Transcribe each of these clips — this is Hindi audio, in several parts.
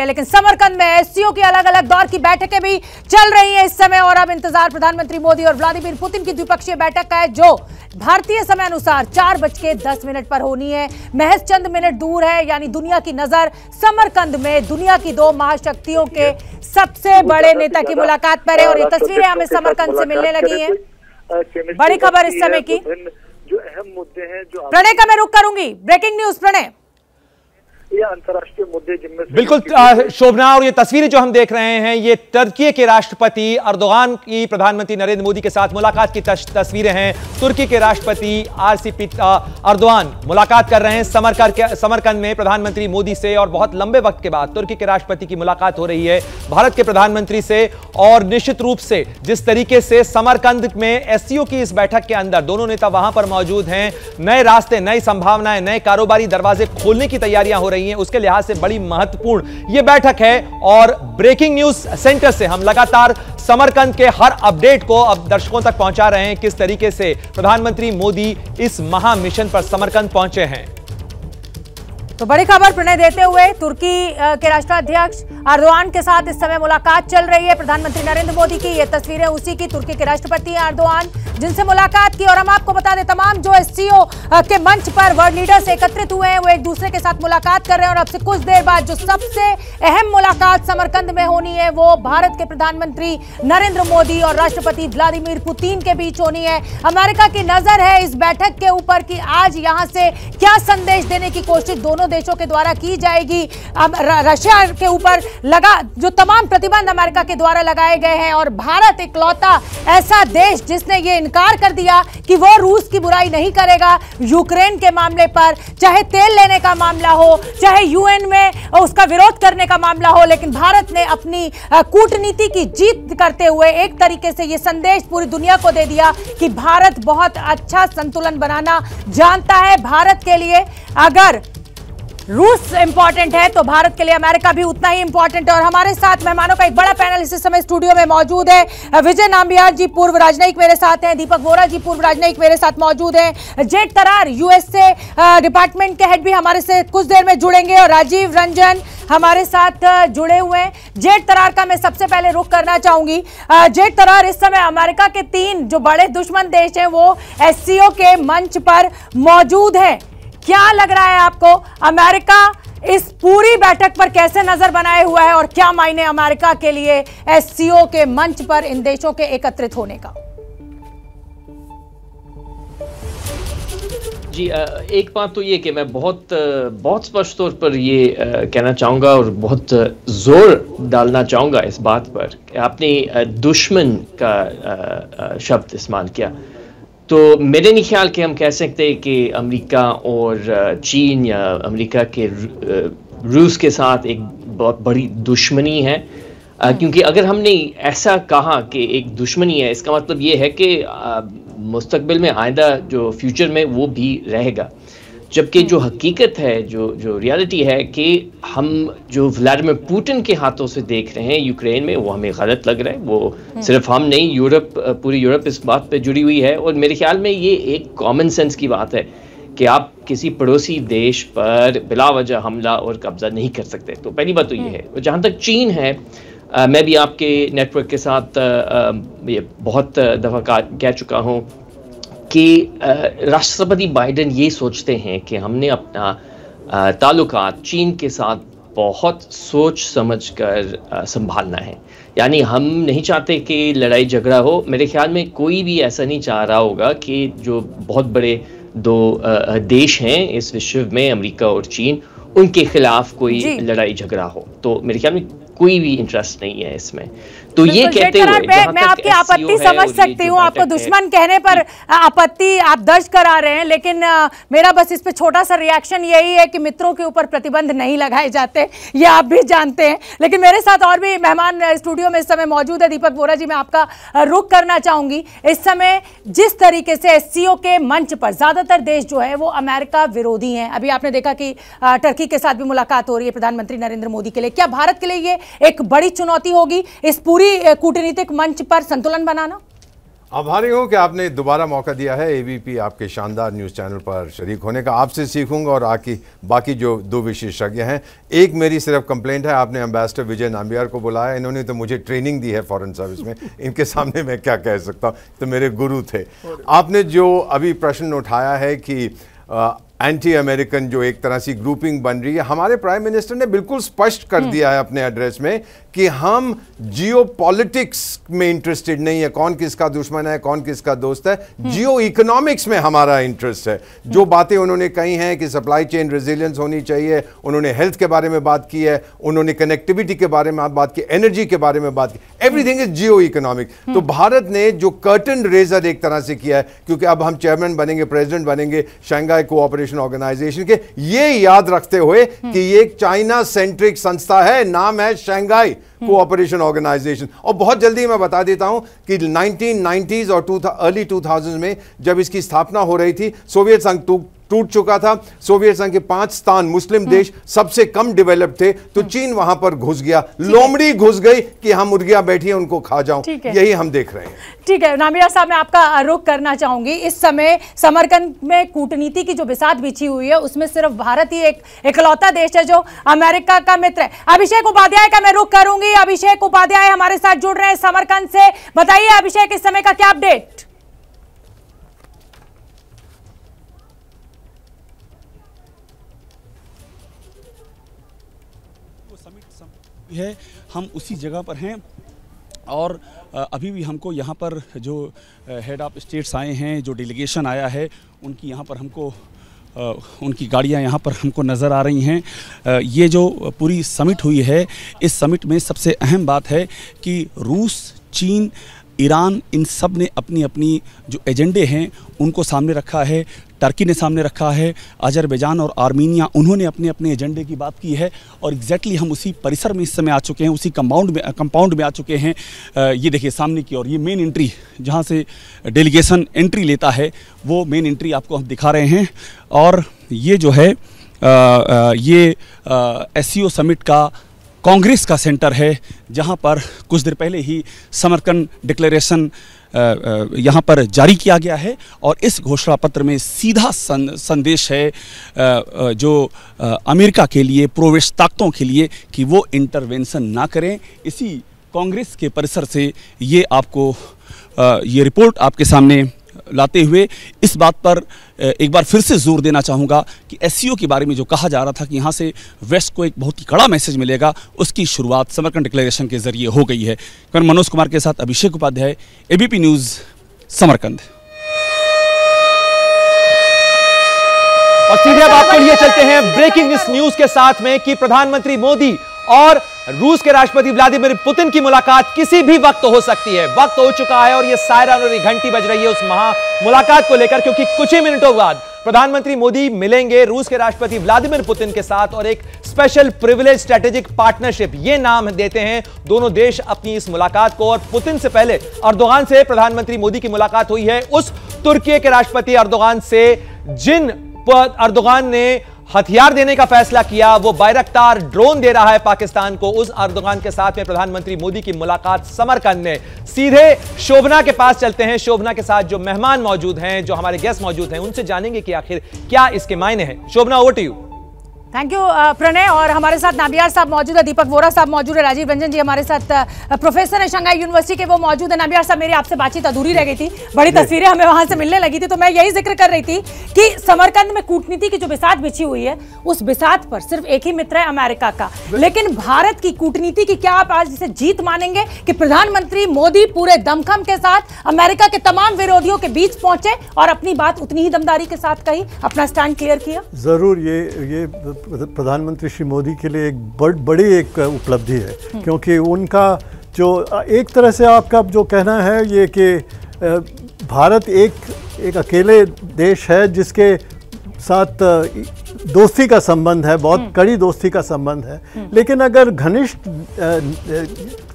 है, लेकिन समरकंद में एससीओ की अलग अलग दौर की बैठकें भी चल रही है इस समय। और अब इंतजार प्रधानमंत्री मोदी और व्लादिमीर पुतिन की द्विपक्षीय बैठक का है, जो भारतीय समय अनुसार 4:10 पर होनी है। महज चंद मिनट दूर है, यानी दुनिया की नजर समरकंद में दुनिया की दो महाशक्तियों के सबसे बड़े नेता की मुलाकात पर है। और ये तस्वीरें हमें समरकंद से मिलने लगी हैं। बड़ी खबर इस समय की, जो अहम मुद्दे हैं, जो प्रणय का मैं रुख करूंगी। Breaking news Pranay. ये अंतर्राष्ट्रीय मुद्दे जिनमें बिल्कुल शोभना, और ये तस्वीरें जो हम देख रहे हैं ये तुर्की के राष्ट्रपति अर्दोगान की प्रधानमंत्री नरेंद्र मोदी के साथ मुलाकात की तस्वीरें हैं। तुर्की के राष्ट्रपति RCP अर्दोगान मुलाकात कर रहे हैं समरकंद में प्रधानमंत्री मोदी से, और बहुत लंबे वक्त के बाद तुर्की के राष्ट्रपति की मुलाकात हो रही है भारत के प्रधानमंत्री से। और निश्चित रूप से जिस तरीके से समरकंद में SCO की इस बैठक के अंदर दोनों नेता वहां पर मौजूद हैं, नए रास्ते, नई संभावनाएं, नए कारोबारी दरवाजे खोलने की तैयारियां हो रही हैं, उसके लिहाज से बड़ी महत्वपूर्ण यह बैठक है। और ब्रेकिंग न्यूज सेंटर से हम लगातार समरकंद के हर अपडेट को अब दर्शकों तक पहुंचा रहे हैं, किस तरीके से प्रधानमंत्री मोदी इस महा मिशन पर समरकंद पहुंचे हैं। तो बड़ी खबर प्रणय देते हुए, तुर्की के राष्ट्राध्यक्ष अर्दोगान के साथ इस समय मुलाकात चल रही है प्रधानमंत्री नरेंद्र मोदी की। ये तस्वीरें उसी की, तुर्की के राष्ट्रपति अर्दोगान जिनसे मुलाकात की। और हम आपको बता दें, तमाम जो SCO के मंच पर वर्ल्ड लीडर्स एकत्रित हुए हैं वो एक दूसरे के साथ मुलाकात कर रहे हैं। और अब से कुछ देर बाद जो सबसे अहम मुलाकात समरकंद में होनी है वो भारत के प्रधानमंत्री नरेंद्र मोदी और राष्ट्रपति व्लादिमीर पुतिन के बीच होनी है। अमेरिका की नजर है इस बैठक के ऊपर कि आज यहां से क्या संदेश देने की कोशिश दोनों देशों के द्वारा की जाएगी। रशिया के ऊपर लगा जो तमाम प्रतिबंध अमेरिका के द्वारा लगाए गए हैं, और भारत इकलौता ऐसा देश जिसने ये इनकार कर दिया कि वो रूस की बुराई नहीं करेगा यूक्रेन के मामले पर, चाहे तेल लेने का मामला हो, चाहे UN में उसका विरोध करने का मामला हो। लेकिन भारत ने अपनी कूटनीति की जीत करते हुए एक तरीके से ये संदेश पूरी दुनिया को दे दिया कि भारत बहुत अच्छा संतुलन बनाना जानता है। भारत के लिए अगर रूस इंपॉर्टेंट है तो भारत के लिए अमेरिका भी उतना ही इंपॉर्टेंट है। और हमारे साथ मेहमानों का एक बड़ा पैनल इस समय स्टूडियो में मौजूद है। विजय नाम्बियार जी पूर्व राजनयिक मेरे साथ हैं, दीपक वोरा जी पूर्व राजनयिक मेरे साथ मौजूद हैं, जेठ तरार USA डिपार्टमेंट के हेड भी हमारे से कुछ देर में जुड़ेंगे, और राजीव रंजन हमारे साथ जुड़े हुए हैं। जेठ तरार का मैं सबसे पहले रुख करना चाहूंगी। जेठ तरार, इस समय अमेरिका के 3 जो बड़े दुश्मन देश हैं वो SCO के मंच पर मौजूद है। क्या लग रहा है आपको, अमेरिका इस पूरी बैठक पर कैसे नजर बनाए हुआ है, और क्या मायने अमेरिका के लिए SCO के मंच पर इन देशों के एकत्रित होने का? जी, एक बात तो ये कि मैं बहुत स्पष्ट तौर पर ये कहना चाहूँगा और बहुत जोर डालना चाहूँगा इस बात पर कि आपने दुश्मन का शब्द इस्तेमाल किया, तो मेरे नहीं ख्याल कि हम कह सकते हैं कि अमेरिका और चीन या अमेरिका के रूस के साथ एक बहुत बड़ी दुश्मनी है। क्योंकि अगर हमने ऐसा कहा कि एक दुश्मनी है, इसका मतलब ये है कि मुस्तकबिल में आइंदा जो फ्यूचर में वो भी रहेगा। जबकि जो हकीकत है, जो रियलिटी है कि हम जो व्लादिमीर पुतिन के हाथों से देख रहे हैं यूक्रेन में, वो हमें गलत लग रहा है। वो सिर्फ हम नहीं, यूरोप, पूरी यूरोप इस बात पे जुड़ी हुई है। और मेरे ख्याल में ये एक कॉमन सेंस की बात है कि आप किसी पड़ोसी देश पर बिला वजह हमला और कब्जा नहीं कर सकते। तो पहली बात तो ये है। जहाँ तक चीन है, मैं भी आपके नेटवर्क के साथ ये बहुत दफ़ा कह चुका हूँ कि राष्ट्रपति बाइडेन ये सोचते हैं कि हमने अपना ताल्लुकात चीन के साथ बहुत सोच समझकर संभालना है। यानी हम नहीं चाहते कि लड़ाई झगड़ा हो। मेरे ख्याल में कोई भी ऐसा नहीं चाह रहा होगा कि जो बहुत बड़े 2 देश हैं इस विश्व में, अमेरिका और चीन, उनके खिलाफ कोई लड़ाई झगड़ा हो। तो मेरे ख्याल में कोई भी इंटरेस्ट नहीं है इसमें। तो ये कहते हुए मैं आपकी आपत्ति समझ सकती हूँ, आपको दुश्मन कहने पर आपत्ति आप दर्ज करा रहे हैं, लेकिन मेरा बस इस पे छोटा सा रिएक्शन यही है कि मित्रों के ऊपर प्रतिबंध नहीं लगाए जाते, ये आप भी जानते हैं। लेकिन मेरे साथ और भी मेहमान स्टूडियो में इस समय मौजूद है। दीपक वोरा जी, मैं आपका रुख करना चाहूंगी। इस समय जिस तरीके से SCO के मंच पर ज्यादातर देश जो है वो अमेरिका विरोधी हैं, अभी आपने देखा कि टर्की के साथ भी मुलाकात हो रही है प्रधानमंत्री नरेंद्र मोदी के लिए, क्या भारत के लिए ये एक बड़ी चुनौती होगी इस पूरी कूटनीतिक मंच पर संतुलन बनाना? आभारी हूँ कि आपने दोबारा मौका दिया है एबीपी आपके शानदार न्यूज़ चैनल पर शरीक होने का। आपसे सीखूंगा और बाकी जो दो विशेषज्ञ हैं। एक मेरी सिर्फ कंप्लेंट है, आपने एम्बेसडर विजय नाम्बियार को बुलाया, इन्होंने तो मुझे ट्रेनिंग दी है फॉरेन सर्विस में, इनके सामने मैं क्या कह सकता हूँ, तो मेरे गुरु थे। आपने जो अभी प्रश्न उठाया है कि एंटी अमेरिकन जो एक तरह से ग्रुपिंग बन रही है, हमारे प्राइम मिनिस्टर ने बिल्कुल स्पष्ट कर दिया है अपने एड्रेस में कि हम जियो पॉलिटिक्स में इंटरेस्टेड नहीं है, कौन किसका दुश्मन है कौन किसका दोस्त है, जियो इकोनॉमिक्स में हमारा इंटरेस्ट है। जो बातें उन्होंने कही हैं कि सप्लाई चेन रेजिलियंस होनी चाहिए, उन्होंने हेल्थ के बारे में बात की है, उन्होंने कनेक्टिविटी के बारे में बात की, एनर्जी के बारे में बात की, एवरीथिंग इज जियो इकोनॉमिक। तो भारत ने जो कर्टन रेजर एक तरह से किया है, क्योंकि अब हम चेयरमैन बनेंगे, प्रेसिडेंट बनेंगे शंघाई कोऑपरेशन ऑर्गेनाइजेशन के, ये याद रखते हुए कि ये एक चाइना सेंट्रिक संस्था है, नाम है शंघाई कोऑपरेशन ऑर्गेनाइजेशन। और बहुत जल्दी मैं बता देता हूं कि 1990s और अर्ली 2000s में जब इसकी स्थापना हो रही थी, सोवियत संघ टूट चुका था, सोवियत संघ के 5 स्थान मुस्लिम देश सबसे कम डेवलप्ड थे, तो चीन वहां पर घुस गया, लोमड़ी घुस गई कि हम मुर्गियां बैठी हैं उनको खा जाऊं, यही हम देख रहे हैं। ठीक है नाम्बियार साहब, मैं आपका रुख करना चाहूंगी। इस समय समरकंद में कूटनीति की जो बिसात बिछी हुई है, उसमें सिर्फ भारत ही एक इकलौता देश है जो अमेरिका का मित्र है। अभिषेक उपाध्याय का मैं रुख करूंगी। अभिषेक उपाध्याय हमारे साथ जुड़ रहे हैं समरकंद से। बताइए अभिषेक, इस समय का क्या अपडेट है? हम उसी जगह पर हैं और अभी भी हमको यहाँ पर जो हेड ऑफ स्टेट्स आए हैं, जो डेलीगेशन आया है, उनकी यहाँ पर हमको उनकी गाड़ियाँ यहाँ पर हमको नज़र आ रही हैं। ये जो पूरी समिट हुई है, इस समिट में सबसे अहम बात है कि रूस, चीन, ईरान, इन सब ने अपनी अपनी जो एजेंडे हैं उनको सामने रखा है। टर्की ने सामने रखा है, अजरबैजान और आर्मीनिया, उन्होंने अपने अपने एजेंडे की बात की है। और एग्जैक्टली हम उसी परिसर में इस समय आ चुके हैं, उसी कंपाउंड में आ चुके हैं। ये देखिए सामने की ओर, ये मेन एंट्री जहाँ से डेलीगेशन एंट्री लेता है, वो मेन एंट्री आपको हम दिखा रहे हैं। और ये जो है ये SCO समिट का कांग्रेस का सेंटर है, जहां पर कुछ देर पहले ही समरकंद डिक्लेरेशन यहाँ पर जारी किया गया है। और इस घोषणा पत्र में सीधा संदेश है जो अमेरिका के लिए, प्रोवेश ताकतों के लिए, कि वो इंटरवेंशन ना करें। इसी कांग्रेस के परिसर से ये आपको ये रिपोर्ट आपके सामने लाते हुए इस बात पर एक बार फिर से जोर देना चाहूँगा कि SCO के बारे में जो कहा जा रहा था कि यहाँ से वेस्ट को एक बहुत ही कड़ा मैसेज मिलेगा, उसकी शुरुआत समरकंद डिक्लेरेशन के जरिए हो गई है। मैं मनोज कुमार के साथ अभिषेक उपाध्याय, ABP न्यूज़, समरकंद। और सीधे अब आपको लिए चलते हैं ब्रेकिंग न्यूज के साथ में कि प्रधानमंत्री मोदी और रूस के राष्ट्रपति व्लादिमीर पुतिन की मुलाकात किसी भी वक्त हो सकती है। वक्त हो चुका है और यह सायरन और घंटी बज रही है उस मुलाकात को लेकर, क्योंकि कुछ ही मिनटों बाद प्रधानमंत्री मोदी मिलेंगे रूस के राष्ट्रपति व्लादिमीर पुतिन के साथ और एक स्पेशल प्रिविलेज स्ट्रेटेजिक पार्टनरशिप, ये नाम देते हैं दोनों देश अपनी इस मुलाकात को। और पुतिन से पहले अर्दोगान से प्रधानमंत्री मोदी की मुलाकात हुई है, उस तुर्की के राष्ट्रपति अर्दोगान से जिन अर्दोगान ने हथियार देने का फैसला किया, वो बायरक्तार ड्रोन दे रहा है पाकिस्तान को। उस अर्दोगान के साथ में प्रधानमंत्री मोदी की मुलाकात समरकंद में। सीधे शोभना के पास चलते हैं। शोभना के साथ जो मेहमान मौजूद हैं, जो हमारे गेस्ट मौजूद हैं, उनसे जानेंगे कि आखिर क्या इसके मायने हैं। Shobhana, over to you. Thank you Pranay. और हमारे साथ नाम्बियार साहब मौजूद है, दीपक वोरा साहब मौजूद है, राजीव रंजन जी हमारे साथ प्रोफेसर है शंघाई यूनिवर्सिटी के, वो मौजूद है। नाम्बियार साहब, मेरी आपसे बातचीत अधूरी रह गई थी, बड़ी तस्वीरें हमें वहां से मिलने लगी थी, तो मैं यही जिक्र कर रही थी कि समरकंद में कूटनीति की जो बिसात बिछी हुई है, उस बिसात पर सिर्फ एक ही मित्र है, अमेरिका का। लेकिन भारत की कूटनीति की क्या आप आज इसे जीत मानेंगे कि प्रधानमंत्री मोदी पूरे दमखम के साथ अमेरिका के तमाम विरोधियों के बीच पहुंचे और अपनी बात उतनी ही दमदारी के साथ कही, अपना स्टैंड क्लियर किया? जरूर ये प्रधानमंत्री श्री मोदी के लिए एक बड़ी एक उपलब्धि है, क्योंकि उनका जो एक तरह से आपका जो कहना है ये कि भारत एक अकेले देश है जिसके साथ दोस्ती का संबंध है, बहुत कड़ी दोस्ती का संबंध है। लेकिन अगर घनिष्ठ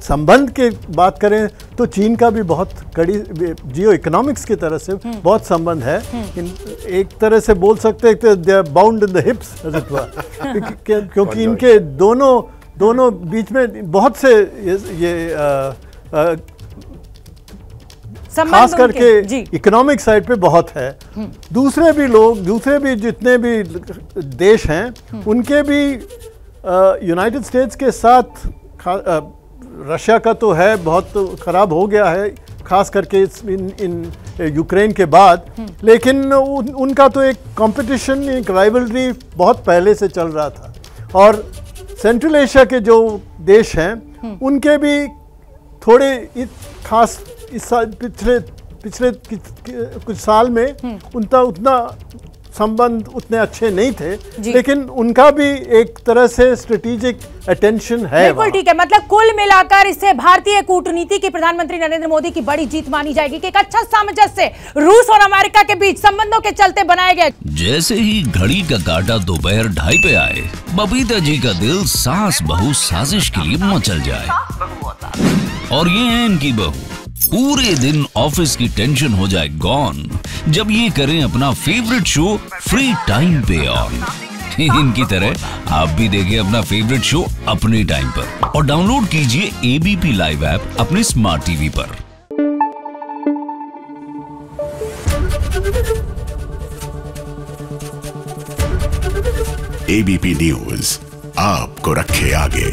संबंध की बात करें तो चीन का भी बहुत कड़ी जियो इकोनॉमिक्स की तरह से बहुत संबंध है। एक तरह से बोल सकते हैं they are bound in the hips, क्योंकि इनके दोनों बीच में बहुत से ये खास करके इकोनॉमिक साइड पे बहुत है। दूसरे भी लोग, दूसरे भी जितने भी देश हैं उनके भी यूनाइटेड स्टेट्स के साथ, रशिया का तो है बहुत ख़राब हो गया है खास करके इन यूक्रेन के बाद, लेकिन उनका तो एक कंपटीशन, एक राइवलरी बहुत पहले से चल रहा था। और सेंट्रल एशिया के जो देश हैं उनके भी थोड़े खास इस साल पिछले कुछ साल में उतना संबंध उतने अच्छे नहीं थे, लेकिन उनका भी एक तरह से स्ट्रेटेजिक अटेंशन है। बिल्कुल ठीक है, मतलब कुल मिलाकर इसे भारतीय कूटनीति की प्रधानमंत्री नरेंद्र मोदी की बड़ी जीत मानी जाएगी कि एक अच्छा सामंजस्य रूस और अमेरिका के बीच संबंधों के चलते बनाया गया। जैसे ही घड़ी का काटा दोपहर 2:30 पे आए, बबीता जी का दिल सास बहू साजिश के लिए मचल जाए। और ये है इनकी बहू, पूरे दिन ऑफिस की टेंशन हो जाए गॉन जब ये करें अपना फेवरेट शो फ्री टाइम पे ऑन। इनकी तरह आप भी देखिए अपना फेवरेट शो अपने टाइम पर और डाउनलोड कीजिए एबीपी लाइव ऐप अपने स्मार्ट टीवी पर। एबीपी न्यूज आपको रखे आगे।